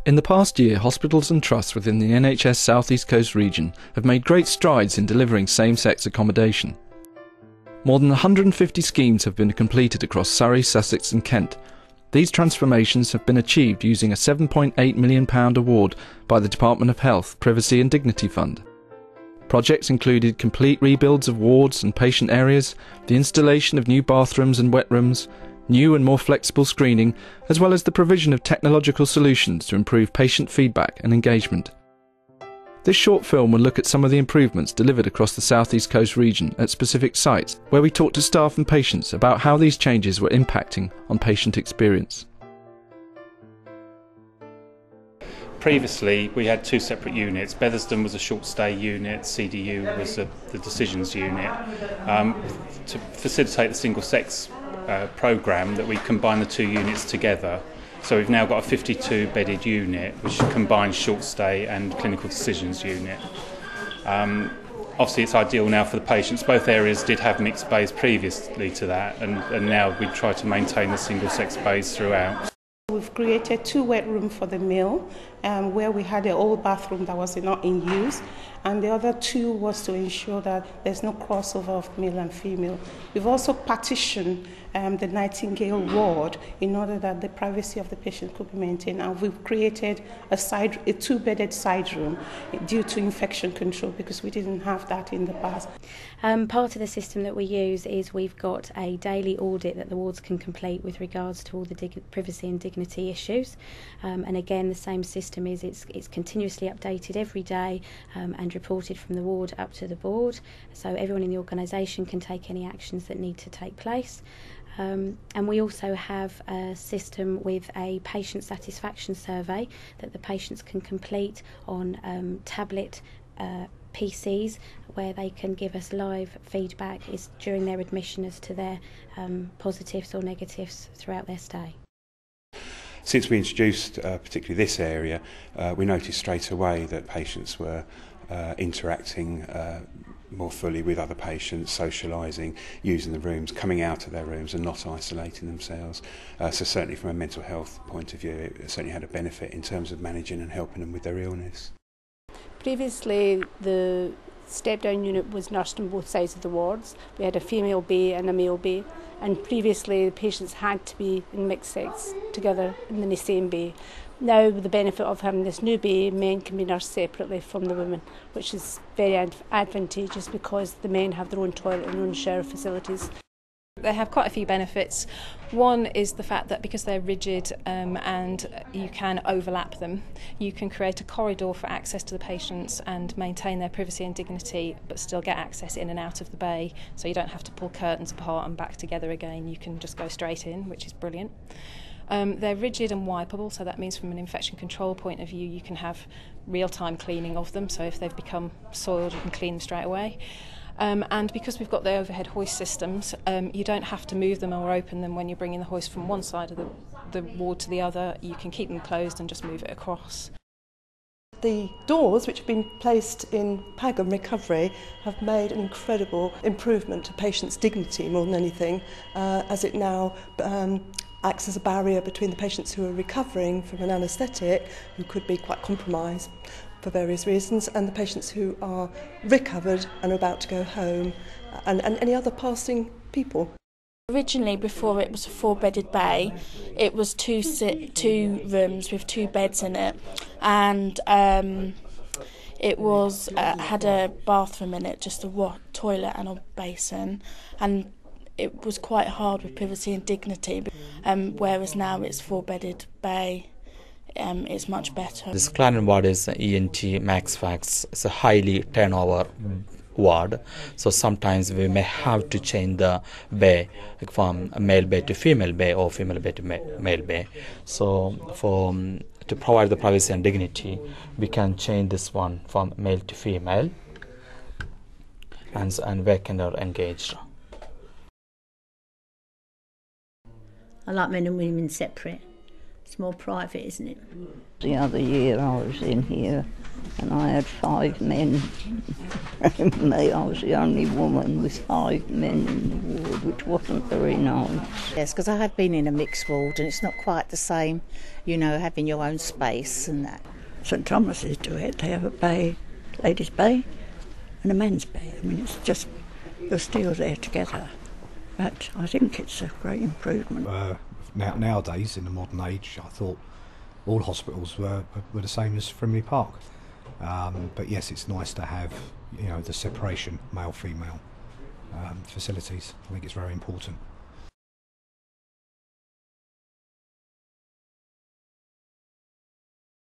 In the past year, hospitals and trusts within the NHS South East Coast region have made great strides in delivering same-sex accommodation. More than 150 schemes have been completed across Surrey, Sussex and Kent. These transformations have been achieved using a £7.8 million award by the Department of Health Privacy and Dignity Fund. Projects included complete rebuilds of wards and patient areas, the installation of new bathrooms and wet rooms, new and more flexible screening, as well as the provision of technological solutions to improve patient feedback and engagement. This short film will look at some of the improvements delivered across the South East Coast region at specific sites, where we talked to staff and patients about how these changes were impacting on patient experience. Previously, we had two separate units. Betherston was a short stay unit, CDU was the decisions unit. To facilitate the single sex programme, that we combine the two units together. So we've now got a 52 bedded unit which combines short stay and clinical decisions unit. Obviously it's ideal now for the patients. Both areas did have mixed bays previously to that, and now we try to maintain the single sex bays throughout. We've created two wet rooms for the male, where we had an old bathroom that was not in use, and the other two was to ensure that there's no crossover of male and female. We've also partitioned the Nightingale ward in order that the privacy of the patient could be maintained, and we've created a two-bedded side room due to infection control, because we didn't have that in the past. Part of the system that we use is we've got a daily audit that the wards can complete with regards to all the privacy and dignity issues, and again the same system is it's continuously updated every day and reported from the ward up to the board, so everyone in the organisation can take any actions that need to take place. And we also have a system with a patient satisfaction survey that the patients can complete on tablet PCs, where they can give us live feedback during their admission as to their positives or negatives throughout their stay. Since we introduced particularly this area, we noticed straight away that patients were interacting more fully with other patients, socialising, using the rooms, coming out of their rooms and not isolating themselves. So certainly from a mental health point of view, it certainly had a benefit in terms of managing and helping them with their illness. Previously, the step-down unit was nursed on both sides of the wards. We had a female bay and a male bay, and previously the patients had to be in mixed sex together in the same bay. Now, with the benefit of having this new bay, men can be nursed separately from the women, which is very advantageous because the men have their own toilet and their own shower facilities. They have quite a few benefits. One is the fact that because they're rigid and you can overlap them, you can create a corridor for access to the patients and maintain their privacy and dignity, but still get access in and out of the bay, so you don't have to pull curtains apart and back together again. You can just go straight in, which is brilliant. They're rigid and wipeable, so that means from an infection control point of view you can have real-time cleaning of them, so if they've become soiled you can clean them straight away. And because we've got the overhead hoist systems, you don't have to move them or open them when you're bringing the hoist from one side of the ward to the other. You can keep them closed and just move it across. The doors, which have been placed in PAG and recovery, have made an incredible improvement to patients' dignity more than anything, as it now acts as a barrier between the patients who are recovering from an anaesthetic, who could be quite compromised for various reasons, and the patients who are recovered and are about to go home, and any other passing people. Originally, before it was a 4-bedded bay, it was two rooms with 2 beds in it, and it was had a bathroom in it, just a toilet and a basin, and it was quite hard with privacy and dignity, whereas now it's 4-bedded bay. It's much better. This Clarendon ward is ENT Max Fax. It's a highly turnover ward, so sometimes we may have to change the bay from a male bay to female bay or female bay to male bay. So to provide the privacy and dignity, we can change this one from male to female, and vacant or engaged. I like men and women separate. It's more private, isn't it? The other year I was in here and I had 5 men. Me, I was the only woman with 5 men in the ward, which wasn't very nice. Yes, because I have been in a mixed ward and it's not quite the same, you know, having your own space and that. St Thomas's do it. They have a bay, ladies' bay and a men's bay. I mean, it's just, you're still there together. But I think it's a great improvement. Nowadays, in the modern age, I thought all hospitals were the same as Frimley Park. But yes, it's nice to have, you know, the separation, male-female facilities. I think it's very important.